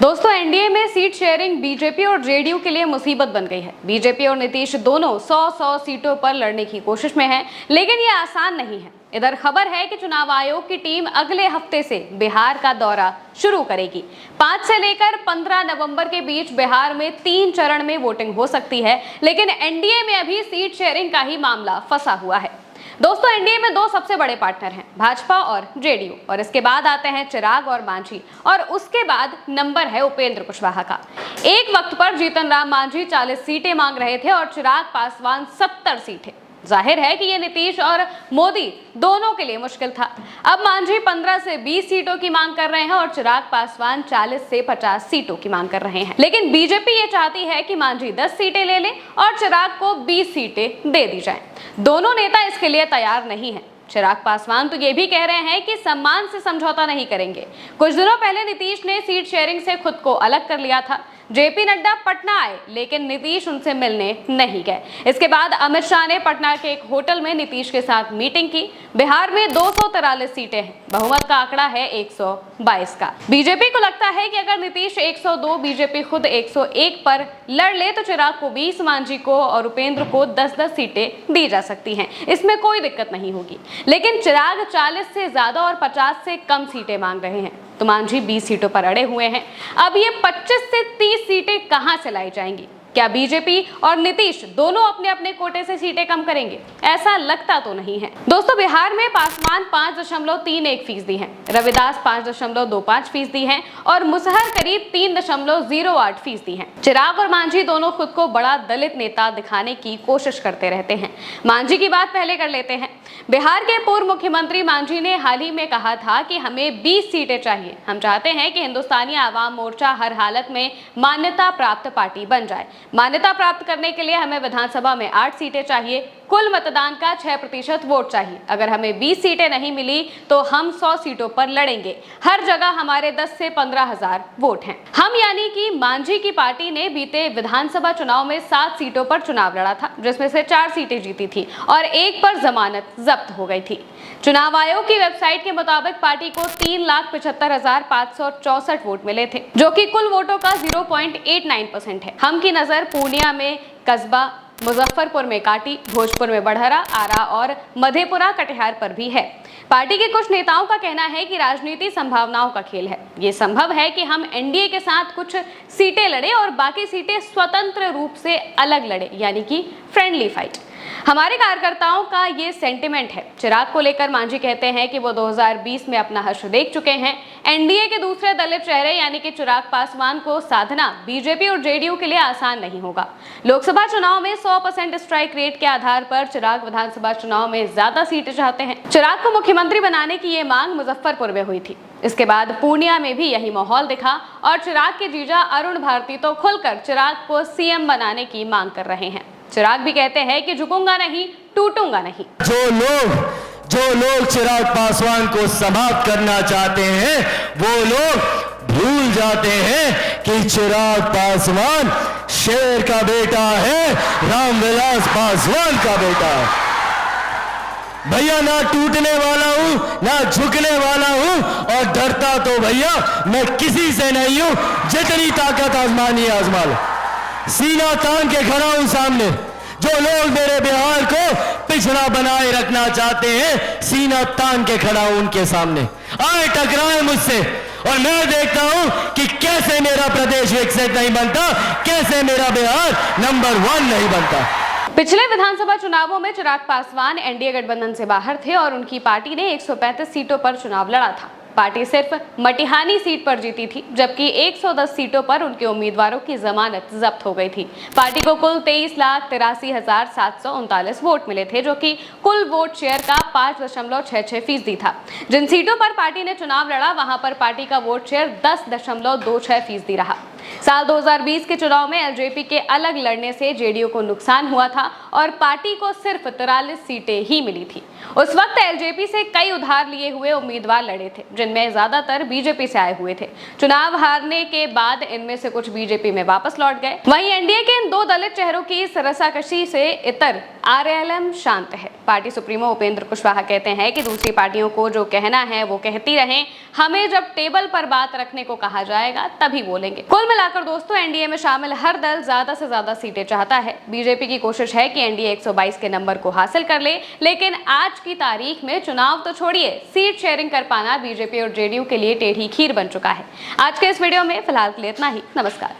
दोस्तों, एनडीए में seat sharing BJP और जेडीयू के लिए मुसीबत बन गई है। बीजेपी और नीतीश दोनों 100 सीटों पर लड़ने की कोशिश में हैं, लेकिन ये आसान नहीं है। इधर खबर है कि चुनाव आयोग की टीम अगले हफ्ते से बिहार का दौरा शुरू करेगी। 5 से लेकर 15 नवंबर के बीच बिहार में 3 चरण में वोटिंग हो सकती है, लेकिन एनडीए में अभी सीट शेयरिंग का ही मामला फंसा हुआ है। दोस्तों, एनडीए में 2 सबसे बड़े पार्टनर हैं, भाजपा और जेडीयू, और इसके बाद आते हैं चिराग और मांझी, और उसके बाद नंबर है उपेंद्र कुशवाहा का। एक वक्त पर जीतन राम मांझी 40 सीटें मांग रहे थे और चिराग पासवान 70 सीटें। जाहिर है कि ये नीतीश और मोदी दोनों के लिए मुश्किल था। अब मांझी 15 से 20 सीटों की मांग कर रहे हैं और चिराग पासवान 40 से 50 सीटों की मांग कर रहे हैं। लेकिन बीजेपी ये चाहती है कि मांझी 10 सीटें ले ले और चिराग को 20 सीटें दे दी जाएं। दोनों नेता इसके लिए तैयार नहीं हैं। चिराग पासवान तो ये भी कह रहे हैं कि सम्मान से समझौता नहीं करेंगे। कुछ दिनों पहले नीतीश ने सीट शेयरिंग से खुद को अलग कर लिया था। जेपी नड्डा पटना आए, लेकिन नीतीश उनसे मिलने नहीं गए। इसके बाद अमित शाह ने पटना के एक होटल में नीतीश के साथ मीटिंग की। बिहार में 243 सीटें हैं, बहुमत का आंकड़ा है 122 का। बीजेपी को लगता है कि अगर नीतीश 102, बीजेपी खुद 101 पर लड़ ले तो चिराग को 20, मांझी को और उपेंद्र को 10-10 सीटें दी जा सकती हैं। इसमें कोई दिक्कत नहीं होगी। लेकिन चिराग 40 से ज्यादा और 50 से कम सीटें मांग रहे हैं, तो मांझी 20 सीटों पर अड़े हुए हैं। अब ये 25 से 30 सीटें कहां से लाई जाएंगी? क्या बीजेपी और नीतीश दोनों अपने अपने कोटे से सीटें कम करेंगे? ऐसा लगता तो नहीं है। दोस्तों, बिहार में पासवान 5.31% हैं, रविदास 5.25% हैं और मुसहर करीब 3.08% हैं। चिराग और मांझी दोनों खुद को बड़ा दलित नेता दिखाने की कोशिश करते रहते हैं। मांझी की बात पहले कर लेते हैं। बिहार के पूर्व मुख्यमंत्री मांझी ने हाल ही में कहा था कि हमें 20 सीटें चाहिए। हम चाहते हैं कि हिंदुस्तानी आवाम मोर्चा हर हालत में मान्यता प्राप्त पार्टी बन जाए। मान्यता प्राप्त करने के लिए हमें विधानसभा में 8 सीटें चाहिए। कुल मतदान का 6% वोट चाहिए। अगर हमें 20 सीटें नहीं मिली तो हम 100 सीटों पर लड़ेंगे। हर जगह हमारे 10 से 15 हजार वोट हैं। हम यानी कि मांझी की पार्टी ने बीते विधानसभा चुनाव में 7 सीटों पर चुनाव लड़ा था, जिसमें से 4 सीटें जीती थी और 1 पर जमानत जब्त हो गई थी। चुनाव आयोग की वेबसाइट के मुताबिक पार्टी को 3,75,564 वोट मिले थे, जो कि कुल वोटों का 0.89% है। हम की नजर पूर्णिया में कस्बा, मुजफ्फरपुर में काटी, भोजपुर में बढ़हरा, आरा और मधेपुरा कटिहार पर भी है। पार्टी के कुछ नेताओं का कहना है कि राजनीति संभावनाओं का खेल है। ये संभव है कि हम एनडीए के साथ कुछ सीटें लड़े और बाकी सीटें स्वतंत्र रूप से अलग लड़े, यानी कि फ्रेंडली फाइट। हमारे कार्यकर्ताओं का ये सेंटिमेंट है। चिराग को लेकर मांझी कहते हैं कि वो 2020 में अपना हश्र देख चुके हैं। एनडीए के दूसरे दलित चेहरे यानी कि चिराग पासवान को साधना बीजेपी और जेडीयू के लिए आसान नहीं होगा। लोकसभा चुनाव में 100% स्ट्राइक रेट के आधार पर चिराग विधानसभा चुनाव में ज्यादा सीटें चाहते हैं। चिराग को मुख्यमंत्री बनाने की ये मांग मुजफ्फरपुर में हुई थी। इसके बाद पूर्णिया में भी यही माहौल दिखा और चिराग के जीजा अरुण भारती तो खुलकर चिराग को सीएम बनाने की मांग कर रहे हैं। चिराग भी कहते हैं कि झुकूंगा नहीं, टूटूंगा नहीं। जो लोग चिराग पासवान को समाप्त करना चाहते हैं, वो लोग भूल जाते हैं कि चिराग पासवान शेर का बेटा है, रामविलास पासवान का बेटा है। भैया, ना टूटने वाला हूं, ना झुकने वाला हूं, और डरता तो भैया मैं किसी से नहीं हूं। जितनी ताकत आजमानी है आजमा लो। सीना तान के खड़ा हूं सामने। जो लोग मेरे बिहार को पिछड़ा बनाए रखना चाहते हैं, सीना तान के खड़ा हूं उनके सामने। आए टकराए मुझसे और मैं देखता हूं कि कैसे मेरा प्रदेश विकसित नहीं बनता, कैसे मेरा बिहार नंबर 1 नहीं बनता। पिछले विधानसभा चुनावों में चिराग पासवान एनडीए गठबंधन से बाहर थे और उनकी पार्टी ने 135 सीटों पर चुनाव लड़ा था। पार्टी सिर्फ मटिहानी सीट पर जीती थी, जबकि 110 सीटों पर उनके उम्मीदवारों की जमानत जब्त हो गई थी। पार्टी को कुल 23,83,739 वोट मिले थे, जो कि कुल वोट शेयर का 5.66% था। जिन सीटों पर पार्टी ने चुनाव लड़ा, वहां पर पार्टी का वोट शेयर 10.26% रहा। साल 2020 के चुनाव में एलजेपी के अलग लड़ने से जेडीयू को नुकसान हुआ था और पार्टी को सिर्फ 43 सीटें ही मिली थी। उस वक्त एलजेपी से कई उधार लिए हुए उम्मीदवार लड़े थे, जिनमें ज्यादातर बीजेपी से आए हुए थे। चुनाव हारने के बाद इनमें से कुछ बीजेपी में वापस लौट गए। वहीं एनडीए के इन 2 दलित चेहरों की इस रस्साकशी से इतर आरएलएम शांत है। पार्टी सुप्रीमो उपेंद्र कुशवाहा कहते हैं कि दूसरी पार्टियों को जो कहना है वो कहती रहें, हमें जब टेबल पर बात रखने को कहा जाएगा तभी बोलेंगे। कुल मिलाकर दोस्तों, एनडीए में शामिल हर दल ज्यादा से ज्यादा सीटें चाहता है। बीजेपी की कोशिश है कि एनडीए 122 के नंबर को हासिल कर ले, लेकिन आज की तारीख में चुनाव तो छोड़िए, सीट शेयरिंग कर पाना बीजेपी और जेडीयू के लिए टेढ़ी खीर बन चुका है। आज के इस वीडियो में फिलहाल के लिए इतना ही। नमस्कार।